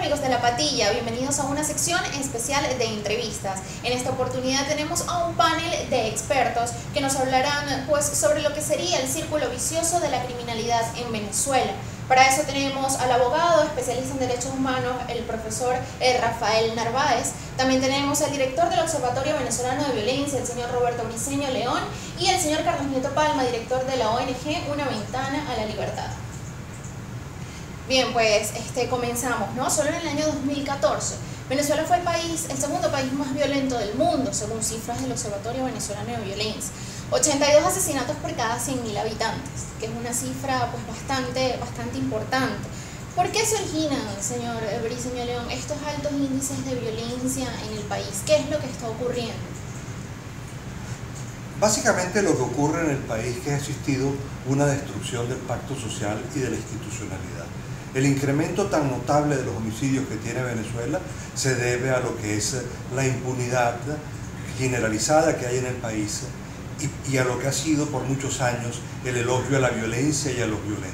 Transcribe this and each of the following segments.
amigos de La Patilla? Bienvenidos a una sección especial de entrevistas. En esta oportunidad tenemos a un panel de expertos que nos hablarán pues sobre lo que sería el círculo vicioso de la criminalidad en Venezuela. Para eso tenemos al abogado especialista en derechos humanos, el profesor Rafael Narváez. También tenemos al director del Observatorio Venezolano de Violencia, el señor Roberto Briceño León, y el señor Carlos Nieto Palma, director de la ONG Una Ventana a la Libertad. Bien, pues comenzamos, ¿no? Solo en el año 2014, Venezuela fue el segundo país más violento del mundo, según cifras del Observatorio Venezolano de Violencia. 82 asesinatos por cada 100.000 habitantes, que es una cifra pues bastante importante. ¿Por qué se originan, señor Briceño León, estos altos índices de violencia en el país? ¿Qué es lo que está ocurriendo? Básicamente lo que ocurre en el país es que ha existido una destrucción del pacto social y de la institucionalidad. El incremento tan notable de los homicidios que tiene Venezuela se debe a lo que es la impunidad generalizada que hay en el país y a lo que ha sido por muchos años el elogio a la violencia y a los violentos.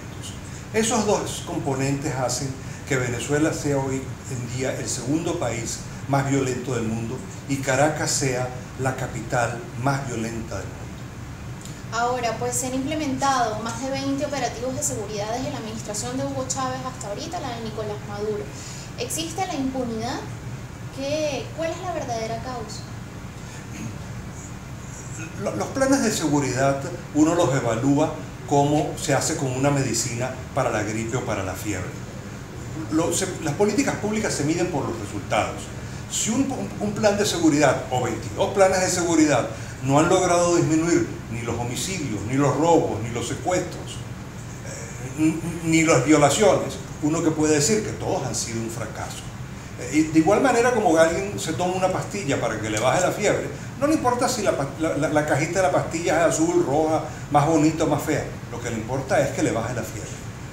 Esos dos componentes hacen que Venezuela sea hoy en día el segundo país más violento del mundo y Caracas sea la capital más violenta del mundo. Ahora, pues se han implementado más de 20 operativos de seguridad desde la administración de Hugo Chávez hasta ahorita la de Nicolás Maduro. ¿Existe la impunidad? ¿Cuál es la verdadera causa? Los planes de seguridad uno los evalúa como se hace con una medicina para la gripe o para la fiebre. Las políticas públicas se miden por los resultados. Si un plan de seguridad o 22 planes de seguridad no han logrado disminuir ni los homicidios, ni los robos, ni los secuestros, ni las violaciones, uno que puede decir que todos han sido un fracaso. Y de igual manera como alguien se toma una pastilla para que le baje la fiebre, no le importa si la cajita de la pastilla es azul, roja, más bonita o más fea, lo que le importa es que le baje la fiebre.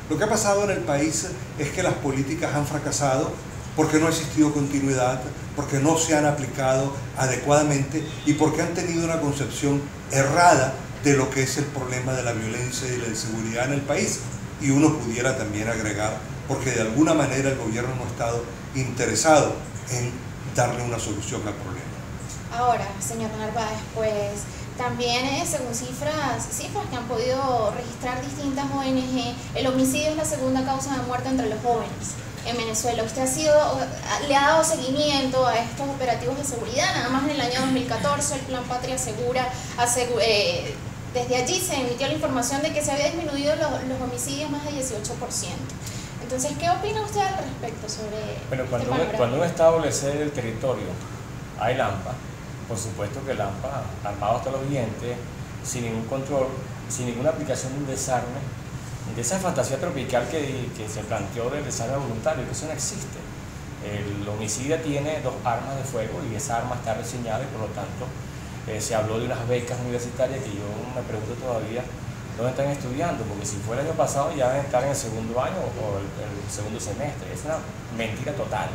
Lo que ha pasado en el país es que las políticas han fracasado porque no ha existido continuidad, porque no se han aplicado adecuadamente y porque han tenido una concepción errada de lo que es el problema de la violencia y la inseguridad en el país. Y uno pudiera también agregar, porque de alguna manera el gobierno no ha estado interesado en darle una solución al problema. Ahora, señor Narváez, pues también según cifras que han podido registrar distintas ONG, el homicidio es la segunda causa de muerte entre los jóvenes en Venezuela. ¿Usted le ha dado seguimiento a estos operativos de seguridad? Nada más en el año 2014 el Plan Patria Segura, desde allí se emitió la información de que se había disminuido los homicidios más del 18%. Entonces, ¿qué opina usted al respecto sobre cuando uno establece el territorio, hay LAMPA, por supuesto que LAMPA, armado hasta los dientes, sin ningún control, sin ninguna aplicación de un desarme, de esa fantasía tropical que se planteó del desarme voluntario, que eso no existe. El homicida tiene 2 armas de fuego y esa arma está reseñada y por lo tanto se habló de unas becas universitarias que yo me pregunto todavía dónde están estudiando, porque si fue el año pasado ya deben estar en el segundo año o el segundo semestre. Es una mentira total.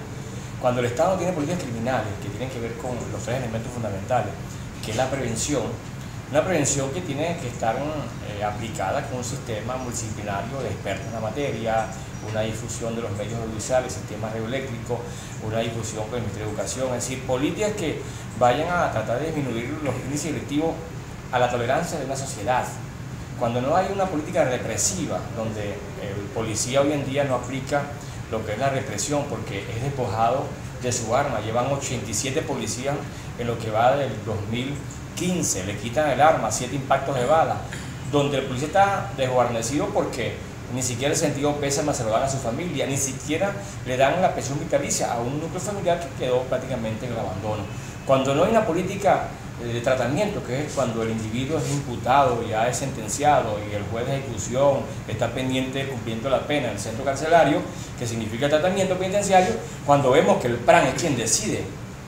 Cuando el Estado no tiene políticas criminales que tienen que ver con los 3 elementos fundamentales, que es la prevención, una prevención que tiene que estar aplicada con un sistema multidisciplinario de expertos en la materia, una difusión de los medios audiovisuales, sistemas radioeléctricos, una difusión con el Ministerio de Educación, es decir, políticas que vayan a tratar de disminuir los índices delictivos a la tolerancia de una sociedad. Cuando no hay una política represiva, donde el policía hoy en día no aplica lo que es la represión porque es despojado de su arma, llevan 87 policías en lo que va del 2015, le quitan el arma, 7 impactos de bala, donde el policía está desguarnecido porque ni siquiera el sentido pésame se lo dan a su familia, ni siquiera le dan la pensión vitalicia a un núcleo familiar que quedó prácticamente en el abandono. Cuando no hay una política de tratamiento, que es cuando el individuo es imputado, ya es sentenciado y el juez de ejecución está pendiente cumpliendo la pena en el centro carcelario, que significa el tratamiento penitenciario, cuando vemos que el PRAN es quien decide,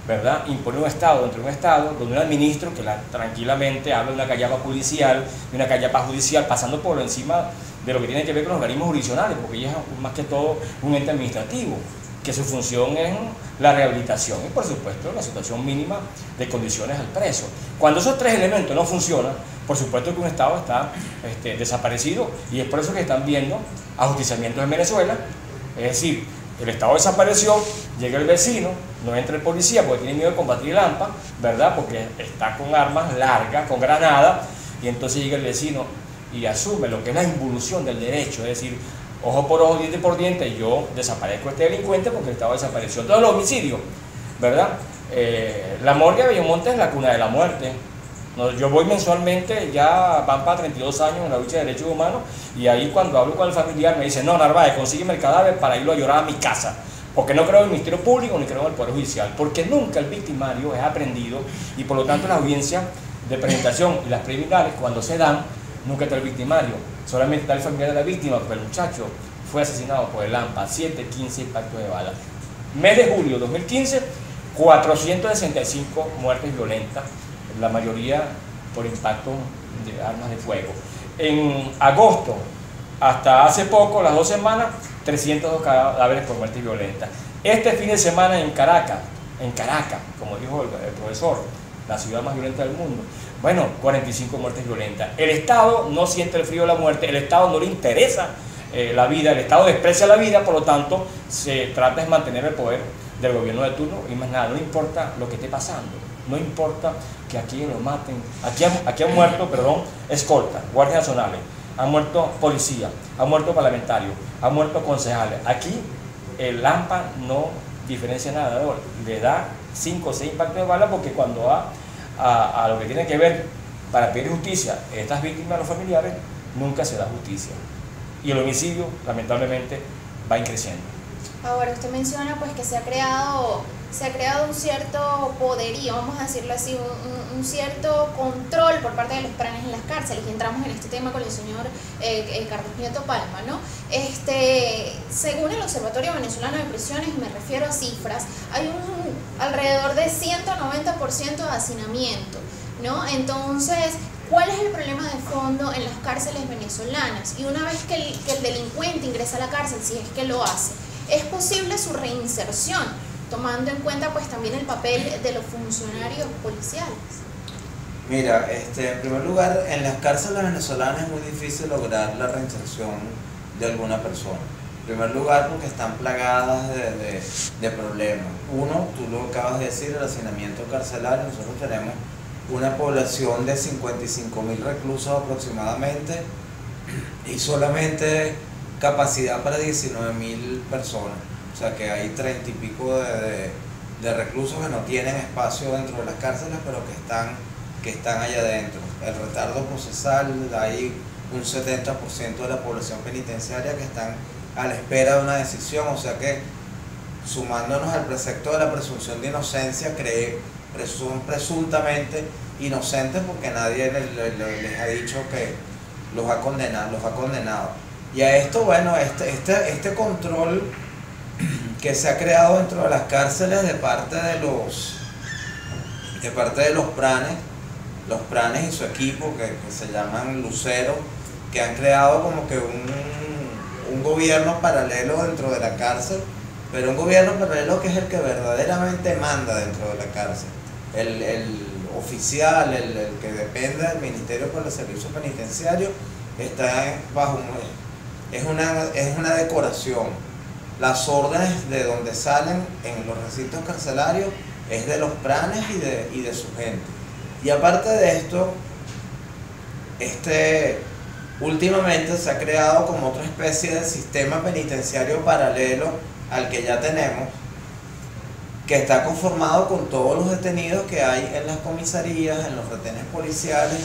¿verdad?, imponer un Estado dentro de un Estado, donde un ministro que tranquilamente habla de una callapa policial, de una callapa judicial, pasando por encima de lo que tiene que ver con los organismos jurisdiccionales, porque ella es más que todo un ente administrativo, que su función es la rehabilitación y, por supuesto, la situación mínima de condiciones al preso. Cuando esos 3 elementos no funcionan, por supuesto que un Estado está desaparecido, y es por eso que están viendo ajusticiamientos en Venezuela, es decir, El Estado desapareció, llega el vecino, no entra el policía porque tiene miedo de combatir el AMPA, ¿verdad? Porque está con armas largas, con granada, y entonces llega el vecino y asume lo que es la involución del derecho, es decir, ojo por ojo, diente por diente, y yo desaparezco a este delincuente porque el Estado desapareció. Entonces los homicidios, ¿verdad? La morgue de Bellomonte es la cuna de la muerte. Yo voy mensualmente, ya van para 32 años en la lucha de derechos humanos, y ahí cuando hablo con el familiar me dice, no, Narváez, consígueme el cadáver para irlo a llorar a mi casa, porque no creo en el Ministerio Público ni creo en el Poder Judicial, porque nunca el victimario es aprendido, y por lo tanto las audiencias de presentación y las preliminares, cuando se dan, nunca está el victimario, solamente está el familiar de la víctima, porque el muchacho fue asesinado por el AMPA, 7-15 impactos de bala. Mes de julio 2015, 465 muertes violentas, la mayoría por impacto de armas de fuego. En agosto, hasta hace poco, las 2 semanas, 302 cadáveres por muerte violenta. Este fin de semana en Caracas, como dijo el profesor, la ciudad más violenta del mundo, bueno, 45 muertes violentas. El Estado no siente el frío de la muerte, el Estado no le interesa la vida, el Estado desprecia la vida, por lo tanto, se trata de mantener el poder del gobierno de turno, y más nada, no importa lo que esté pasando, no importa que aquí lo maten, aquí han muerto, escoltas, guardias nacionales, han muerto policías, han muerto parlamentarios, han muerto concejales. Aquí el AMPA no diferencia nada, ¿no? Le da 5 o 6 impactos de bala, porque cuando va a lo que tiene que ver para pedir justicia a estas víctimas, los familiares, nunca se da justicia. Y el homicidio, lamentablemente, va creciendo. Ahora, usted menciona pues que se ha creado un cierto poderío, vamos a decirlo así, un cierto control por parte de los planes en las cárceles, y entramos en este tema con el señor Carlos Nieto Palma, ¿no? Según el Observatorio Venezolano de Prisiones, y me refiero a cifras, hay alrededor de 190% de hacinamiento, ¿no? Entonces, ¿cuál es el problema de fondo en las cárceles venezolanas? Y una vez que el delincuente ingresa a la cárcel, si es que lo hace, ¿es posible su reinserción, tomando en cuenta pues también el papel de los funcionarios policiales? Mira, en primer lugar, en las cárceles venezolanas es muy difícil lograr la reinserción de alguna persona. En primer lugar, porque están plagadas de problemas. Uno, tú lo acabas de decir, el hacinamiento carcelario. Nosotros tenemos una población de 55.000 reclusos aproximadamente, y solamente capacidad para 19.000 personas. O sea que hay 30 y pico de reclusos que no tienen espacio dentro de las cárceles, pero que están allá adentro. El retardo procesal, hay un 70% de la población penitenciaria que están a la espera de una decisión. O sea que, sumándonos al precepto de la presunción de inocencia, son presuntamente inocentes porque nadie les ha dicho que los ha condenado. Y a esto, bueno, este control que se ha creado dentro de las cárceles de parte de los pranes y su equipo, que se llaman Lucero, que han creado como que un gobierno paralelo dentro de la cárcel, pero un gobierno paralelo que es el que verdaderamente manda dentro de la cárcel. El oficial, el que depende del Ministerio para el Servicio Penitenciario, está bajo es una decoración. Las órdenes de donde salen en los recintos carcelarios es de los pranes y de su gente. Y aparte de esto, últimamente se ha creado como otra especie de sistema penitenciario paralelo al que ya tenemos, que está conformado con todos los detenidos que hay en las comisarías, en los retenes policiales,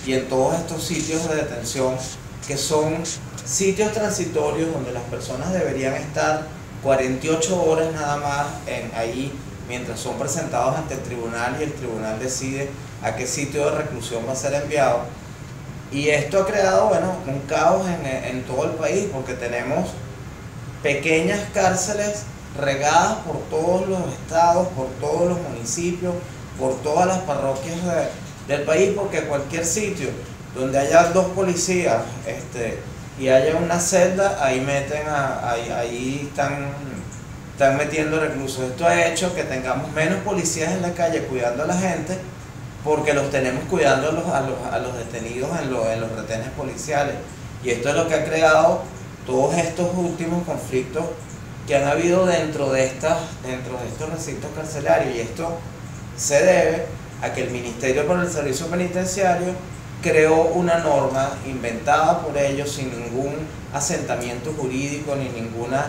y en todos estos sitios de detención, que son sitios transitorios donde las personas deberían estar 48 horas nada más ahí, mientras son presentados ante el tribunal, y el tribunal decide a qué sitio de reclusión va a ser enviado. Y esto ha creado, bueno, un caos en todo el país, porque tenemos pequeñas cárceles regadas por todos los estados, por todos los municipios, por todas las parroquias del país, porque cualquier sitio donde haya 2 policías y haya una celda, ahí están metiendo reclusos. Esto ha hecho que tengamos menos policías en la calle cuidando a la gente, porque los tenemos cuidando a los detenidos en los retenes policiales. Y esto es lo que ha creado todos estos últimos conflictos que han habido dentro de estos recintos carcelarios, y esto se debe a que el Ministerio para el Servicio Penitenciario creó una norma inventada por ellos sin ningún asentamiento jurídico ni ninguna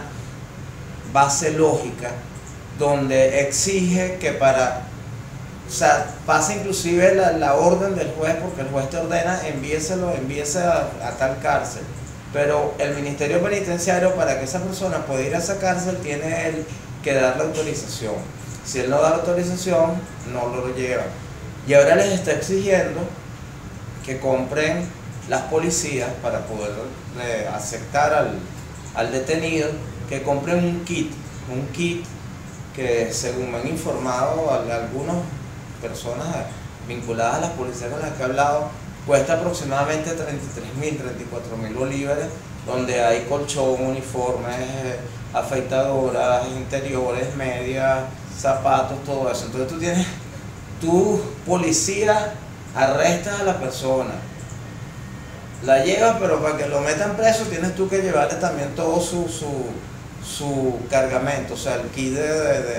base lógica, donde exige que o sea, pasa inclusive la orden del juez, porque el juez te ordena envíese a tal cárcel, pero el Ministerio Penitenciario, para que esa persona pueda ir a esa cárcel, tiene él que dar la autorización. Si él no da la autorización, no lo lleva. Y ahora les está exigiendo que compren las policías, para poder aceptar al detenido, que compren un kit que, según me han informado algunas personas vinculadas a las policías con las que he hablado, cuesta aproximadamente 33.000, 34.000 bolívares, donde hay colchón, uniformes, afeitadoras, interiores, medias, zapatos, todo eso. Entonces tu policía arrestas a la persona, la llevas, pero para que lo metan preso tienes tú que llevarle también todo su cargamento, o sea, el kit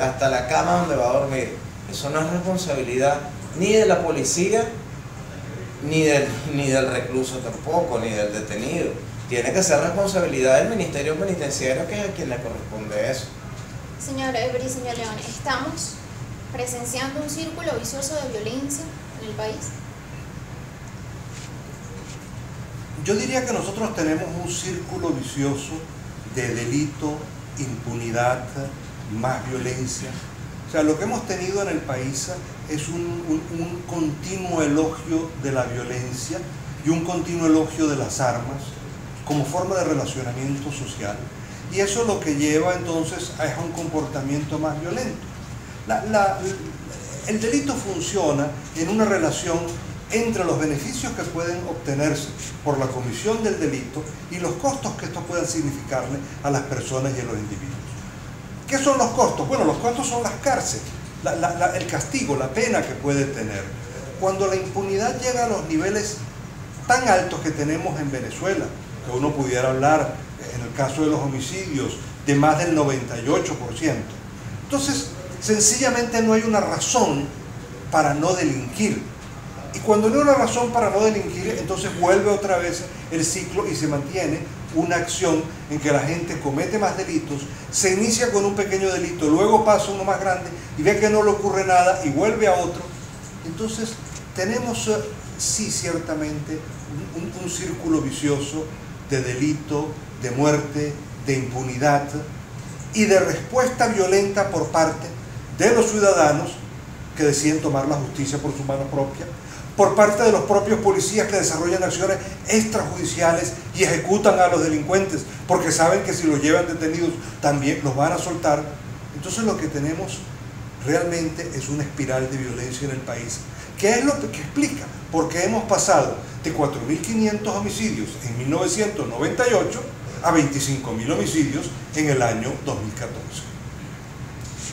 hasta la cama donde va a dormir. Eso no es responsabilidad ni de la policía, ni del recluso tampoco, ni del detenido. Tiene que ser responsabilidad del Ministerio Penitenciario, que es a quien le corresponde eso. Señor Briceño León, ¿estamos presenciando un círculo vicioso de violencia en el país? Yo diría que nosotros tenemos un círculo vicioso de delito, impunidad, más violencia. O sea, lo que hemos tenido en el país es un continuo elogio de la violencia y un continuo elogio de las armas como forma de relacionamiento social. Y eso lo que lleva entonces a un comportamiento más violento. El delito funciona en una relación entre los beneficios que pueden obtenerse por la comisión del delito y los costos que esto pueda significarle a las personas y a los individuos. ¿Qué son los costos? Bueno, los costos son las cárceles, el castigo, la pena que puede tener. Cuando la impunidad llega a los niveles tan altos que tenemos en Venezuela, que uno pudiera hablar, en el caso de los homicidios, de más del 98%, entonces sencillamente no hay una razón para no delinquir. Y cuando no hay una razón para no delinquir, entonces vuelve otra vez el ciclo y se mantiene una acción en que la gente comete más delitos, se inicia con un pequeño delito, luego pasa uno más grande y ve que no le ocurre nada y vuelve a otro. Entonces tenemos, sí, ciertamente, un círculo vicioso de delito, de muerte, de impunidad y de respuesta violenta por parte de los ciudadanos que deciden tomar la justicia por su mano propia, por parte de los propios policías que desarrollan acciones extrajudiciales y ejecutan a los delincuentes porque saben que si los llevan detenidos también los van a soltar. Entonces lo que tenemos realmente es una espiral de violencia en el país, que es lo que explica por qué hemos pasado de 4.500 homicidios en 1998 a 25.000 homicidios en el año 2014.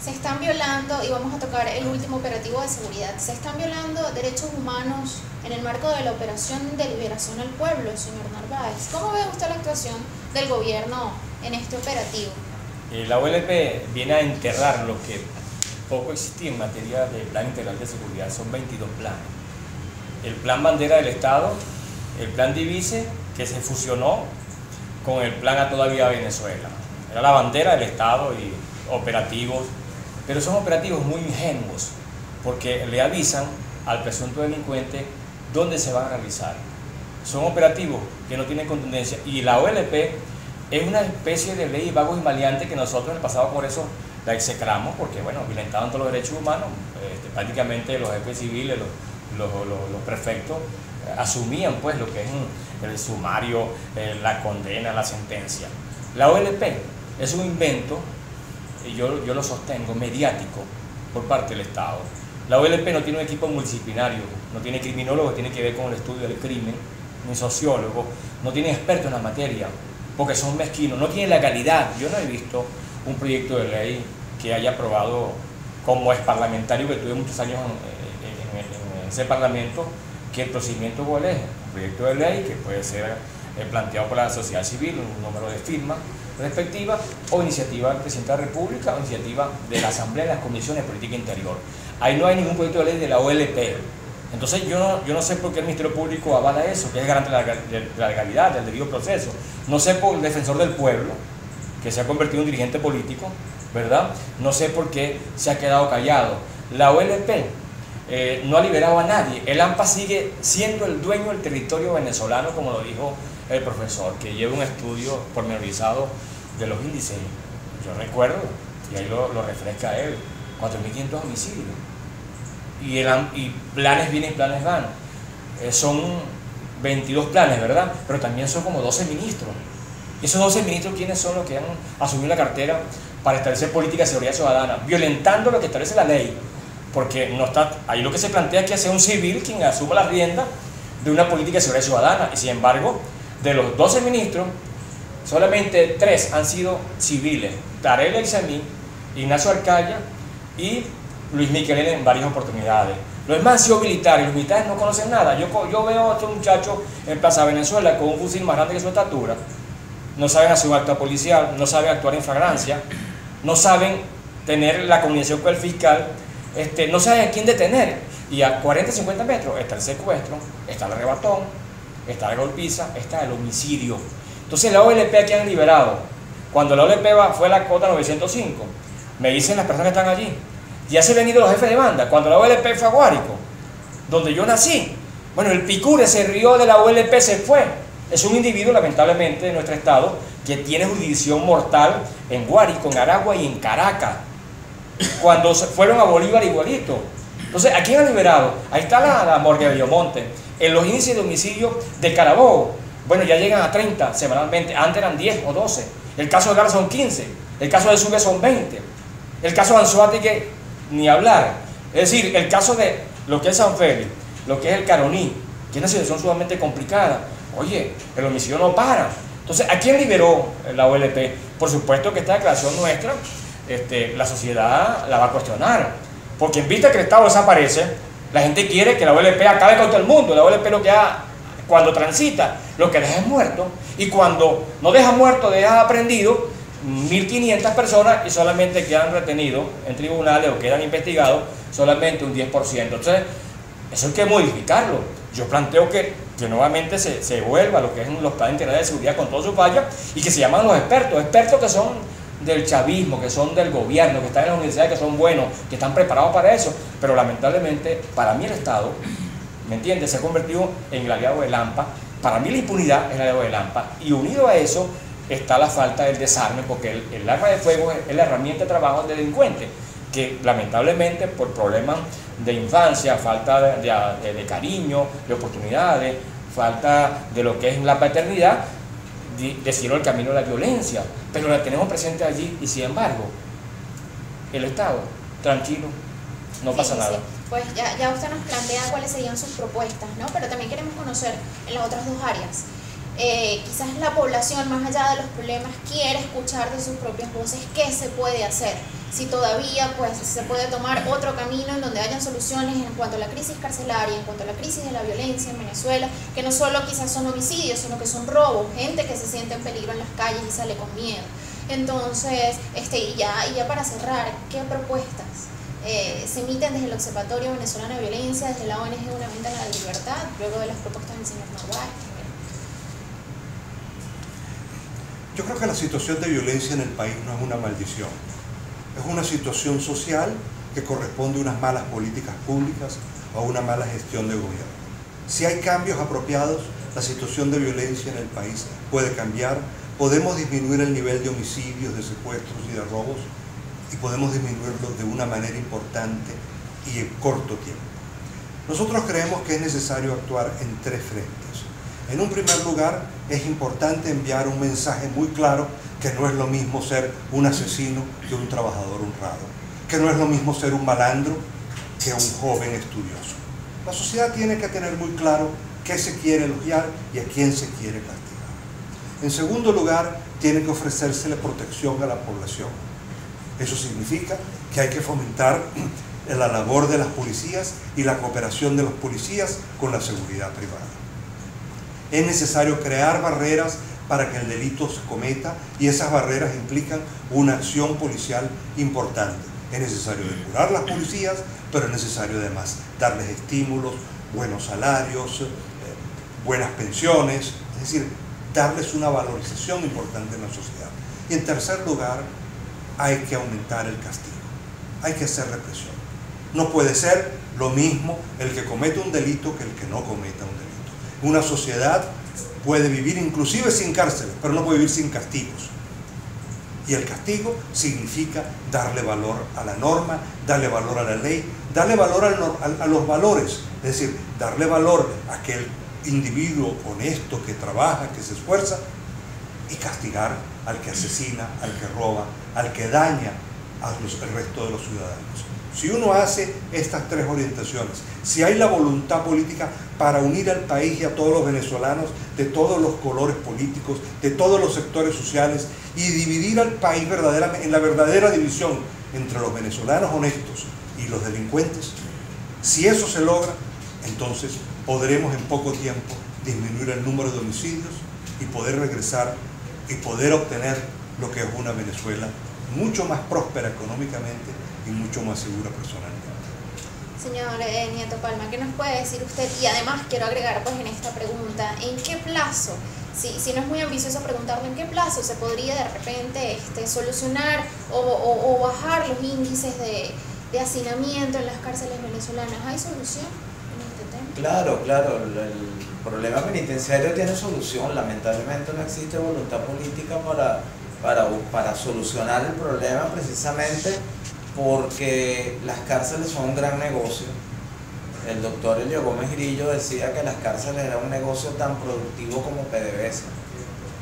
Se están violando, y vamos a tocar el último operativo de seguridad, se están violando derechos humanos en el marco de la Operación de Liberación al Pueblo, señor Narváez. ¿Cómo ve usted la actuación del gobierno en este operativo? La OLP viene a enterrar lo que poco existía en materia de Plan Integral de Seguridad. Son 22 planes. El Plan Bandera del Estado, el Plan Divise, que se fusionó con el Plan A Toda Vida Venezuela. Era la bandera del Estado y operativos, pero son operativos muy ingenuos porque le avisan al presunto delincuente dónde se van a realizar. Son operativos que no tienen contundencia y la OLP es una especie de ley vago y maleante que nosotros en el pasado por eso la execramos, porque bueno, violentaban todos los derechos humanos. Prácticamente los jefes civiles, los prefectos asumían pues lo que es el sumario, la condena, la sentencia. La OLP es un invento, y yo lo sostengo, mediático por parte del Estado. La OLP no tiene un equipo multidisciplinario, no tiene criminólogos que tienen que ver con el estudio del crimen, ni sociólogos, no tiene expertos en la materia, porque son mezquinos, no tiene la calidad. Yo no he visto un proyecto de ley que haya aprobado como ex parlamentario, que tuve muchos años en ese parlamento, que el procedimiento cuál es, un proyecto de ley que puede ser planteado por la sociedad civil, un número de firmas, respectiva, o iniciativa del Presidente de la República, o iniciativa de la Asamblea de las Comisiones de Política Interior. Ahí no hay ningún proyecto de ley de la OLP. Entonces yo no sé por qué el Ministerio Público avala eso, que es garante de la legalidad, del debido proceso. No sé por el defensor del pueblo, que se ha convertido en un dirigente político, ¿verdad? No sé por qué se ha quedado callado. La OLP no ha liberado a nadie. El AMPA sigue siendo el dueño del territorio venezolano, como lo dijo el profesor, que lleva un estudio pormenorizado de los índices. Yo recuerdo, y ahí lo refresca él, 4.500 homicidios. Y planes vienen y planes van. Son 22 planes, ¿verdad? Pero también son como 12 ministros. ¿Y esos 12 ministros quiénes son los que han asumido la cartera para establecer política de seguridad ciudadana? Violentando lo que establece la ley. Porque no está, ahí lo que se plantea es que sea un civil quien asuma la rienda de una política de seguridad ciudadana. Y sin embargo, de los 12 ministros, solamente 3 han sido civiles: Tarek El-Aissami, Ignacio Arcaya y Luis Miquelena en varias oportunidades. Los demás han sido militares, los militares no conocen nada. Yo veo a estos muchachos en Plaza Venezuela con un fusil más grande que su estatura. No saben hacer un acto policial, no saben actuar en flagrancia, no saben tener la comunicación con el fiscal, no saben a quién detener. Y a 40, 50 metros está el secuestro, está el arrebatón, está la golpiza, está el homicidio. Entonces la OLP aquí han liberado. Cuando la OLP fue a la cota 905, me dicen las personas que están allí, ya se han ido los jefes de banda. Cuando la OLP fue a Guárico, donde yo nací, bueno, el Picure se rió de la OLP, se fue. Es un individuo, lamentablemente, de nuestro estado, que tiene jurisdicción mortal en Guárico, en Aragua y en Caracas. Cuando fueron a Bolívar igualito. Entonces, ¿a quién han liberado? Ahí está la morgue de Bellomonte. En los índices de homicidio de Carabobo, bueno, ya llegan a 30 semanalmente. Antes eran 10 o 12. El caso de Gara son 15. El caso de Sucre son 20. El caso de Anzoátegui, ni hablar. Es decir, el caso de lo que es San Félix, lo que es el Caroní, que es una situación sumamente complicada. Oye, el homicidio no para. Entonces, ¿a quién liberó la OLP? Por supuesto que esta declaración nuestra, la sociedad la va a cuestionar. Porque en vista que el Estado desaparece, la gente quiere que la OLP acabe con todo el mundo. La OLP lo que cuando transita, lo que deja es muerto. Y cuando no deja muerto, deja aprendido 1.500 personas y solamente quedan retenidos en tribunales o quedan investigados solamente un 10%. Entonces, eso hay que modificarlo. Yo planteo que nuevamente se vuelva a lo que es los planes integrales de seguridad con todas sus fallas y que se llaman los expertos que son del chavismo, que son del gobierno, que están en las universidades, que son buenos, que están preparados para eso. Pero lamentablemente, para mí el Estado, ¿me entiendes?, se ha convertido en el aliado del AMPA. Para mí la impunidad es el aliado del AMPA. Y unido a eso está la falta del desarme, porque el arma de fuego es la herramienta de trabajo del delincuente, que lamentablemente por problemas de infancia, falta de cariño, de oportunidades, falta de lo que es la paternidad, decidieron el camino de la violencia, pero la tenemos presente allí y sin embargo el Estado, tranquilo, no pasa nada. Sí. Pues ya usted nos plantea cuáles serían sus propuestas, ¿no? Pero también queremos conocer en las otras dos áreas. Quizás la población, más allá de los problemas, quiere escuchar de sus propias voces qué se puede hacer, si todavía pues se puede tomar otro camino en donde hayan soluciones en cuanto a la crisis carcelaria, en cuanto a la crisis de la violencia en Venezuela, que no solo quizás son homicidios, sino que son robos, gente que se siente en peligro en las calles y sale con miedo. Entonces, y ya para cerrar, ¿qué propuestas se emiten desde el Observatorio Venezolano de Violencia, desde la ONG Una Venta a la Libertad, luego de las propuestas del señor Narváez? Yo creo que la situación de violencia en el país no es una maldición, es una situación social que corresponde a unas malas políticas públicas o a una mala gestión de gobierno. Si hay cambios apropiados, la situación de violencia en el país puede cambiar, podemos disminuir el nivel de homicidios, de secuestros y de robos, y podemos disminuirlo de una manera importante y en corto tiempo. Nosotros creemos que es necesario actuar en 3 frentes. En un primer lugar, es importante enviar un mensaje muy claro que no es lo mismo ser un asesino que un trabajador honrado, que no es lo mismo ser un malandro que un joven estudioso. La sociedad tiene que tener muy claro qué se quiere elogiar y a quién se quiere castigar. En segundo lugar, tiene que ofrecérsele protección a la población. Eso significa que hay que fomentar la labor de las policías y la cooperación de los policías con la seguridad privada. Es necesario crear barreras para que el delito se cometa, y esas barreras implican una acción policial importante. Es necesario depurar las policías, pero es necesario además darles estímulos, buenos salarios, buenas pensiones, es decir, darles una valorización importante en la sociedad. Y en tercer lugar, hay que aumentar el castigo, hay que hacer represión. No puede ser lo mismo el que comete un delito que el que no cometa un delito. Una sociedad puede vivir inclusive sin cárceles, pero no puede vivir sin castigos. Y el castigo significa darle valor a la norma, darle valor a la ley, darle valor a los valores, es decir, darle valor a aquel individuo honesto que trabaja, que se esfuerza, y castigar al que asesina, al que roba, al que daña al resto de los ciudadanos. Si uno hace estas tres orientaciones, si hay la voluntad política para unir al país y a todos los venezolanos de todos los colores políticos, de todos los sectores sociales, y dividir al país verdaderamente en la verdadera división entre los venezolanos honestos y los delincuentes, si eso se logra, entonces podremos en poco tiempo disminuir el número de homicidios y poder regresar y poder obtener lo que es una Venezuela mucho más próspera económicamente y mucho más segura personalmente. Señor Nieto Palma, ¿qué nos puede decir usted? Y además quiero agregar pues en esta pregunta, ¿en qué plazo, si no es muy ambicioso preguntarle en qué plazo se podría de repente solucionar o bajar los índices de hacinamiento en las cárceles venezolanas? ¿Hay solución en este tema? Claro, el problema penitenciario tiene solución. Lamentablemente no existe voluntad política para solucionar el problema, precisamente porque las cárceles son un gran negocio. El doctor Elio Gómez Grillo decía que las cárceles eran un negocio tan productivo como PDVSA,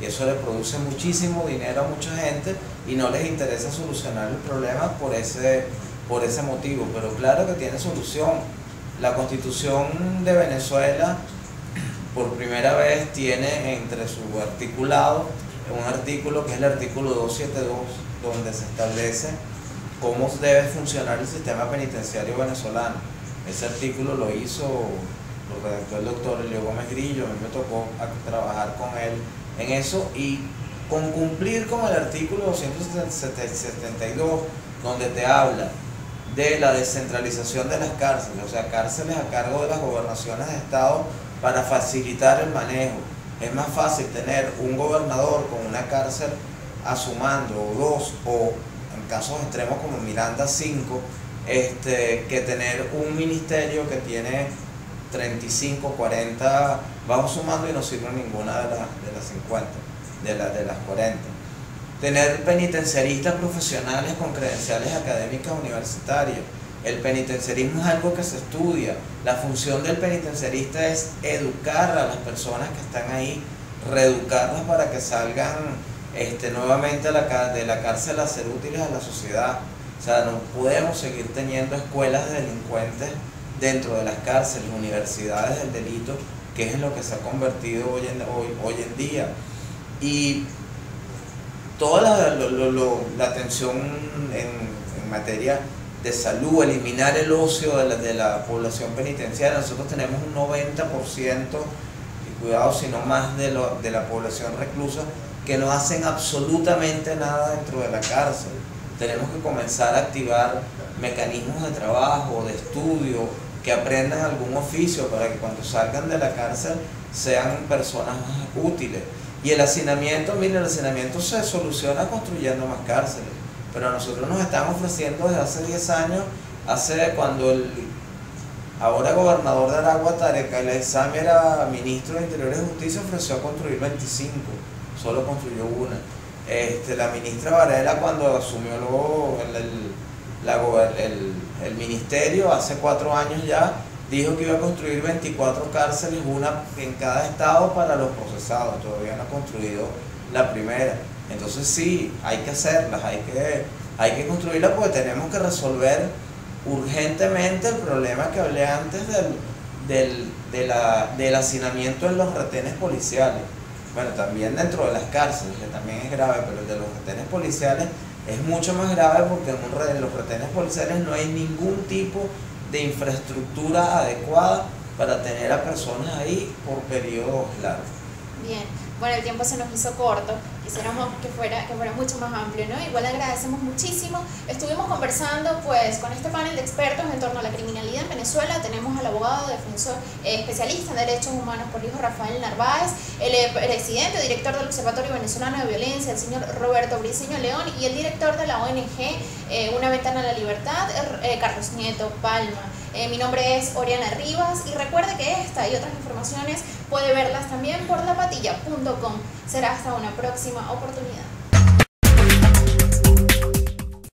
y eso le produce muchísimo dinero a mucha gente y no les interesa solucionar el problema por ese motivo. Pero claro que tiene solución. La Constitución de Venezuela por primera vez tiene entre su articulado un artículo que es el artículo 272, donde se establece cómo debe funcionar el sistema penitenciario venezolano. Ese artículo lo redactó el doctor Elio Gómez Grillo. A mí me tocó trabajar con él en eso, y con cumplir con el artículo 272, donde te habla de la descentralización de las cárceles, o sea, cárceles a cargo de las gobernaciones de estado para facilitar el manejo. Es más fácil tener un gobernador con una cárcel a su mando, o dos, o en casos extremos como Miranda 5, que tener un ministerio que tiene 35, 40 bajo su mando y no sirve ninguna de las 50, de las 40. Tener penitenciaristas profesionales con credenciales académicas universitarias. El penitenciarismo es algo que se estudia. La función del penitenciarista es educar a las personas que están ahí, reeducarlas para que salgan nuevamente de la cárcel a ser útiles a la sociedad. O sea, no podemos seguir teniendo escuelas de delincuentes dentro de las cárceles, universidades del delito, que es en lo que se ha convertido hoy en día. Y toda la atención en materia de salud, eliminar el ocio de la población penitenciaria. Nosotros tenemos un 90%, y cuidado si no más, de la población reclusa que no hacen absolutamente nada dentro de la cárcel. Tenemos que comenzar a activar mecanismos de trabajo, de estudio, que aprendan algún oficio para que cuando salgan de la cárcel sean personas más útiles. Y el hacinamiento, mire, el hacinamiento se soluciona construyendo más cárceles. Pero a nosotros nos están ofreciendo desde hace 10 años, cuando el ahora gobernador de Aragua, Tarek El Aissami, era ministro de Interior y Justicia, ofreció construir 25, solo construyó una. La ministra Varela, cuando asumió el ministerio hace 4 años ya, dijo que iba a construir 24 cárceles, una en cada estado para los procesados. Todavía no ha construido la primera. Entonces sí, hay que hacerlas, hay que construirlas, porque tenemos que resolver urgentemente el problema que hablé antes del hacinamiento en los retenes policiales. Bueno, también dentro de las cárceles, que también es grave, pero el de los retenes policiales es mucho más grave, porque en los retenes policiales no hay ningún tipo de infraestructura adecuada para tener a personas ahí por periodos largos. Bien, Bueno, el tiempo se nos hizo corto, quisiéramos que fuera mucho más amplio, ¿no? Igual agradecemos muchísimo. Estuvimos conversando pues con este panel de expertos en torno a la criminalidad en Venezuela. Tenemos al abogado defensor especialista en derechos humanos por hijo Rafael Narváez, el presidente, director del Observatorio Venezolano de Violencia, el señor Roberto Briceño León, y el director de la ONG Una Ventana a la Libertad, Carlos Nieto Palma. Mi nombre es Oriana Rivas y recuerde que esta y otras informaciones puede verlas también por lapatilla.com. Será hasta una próxima oportunidad.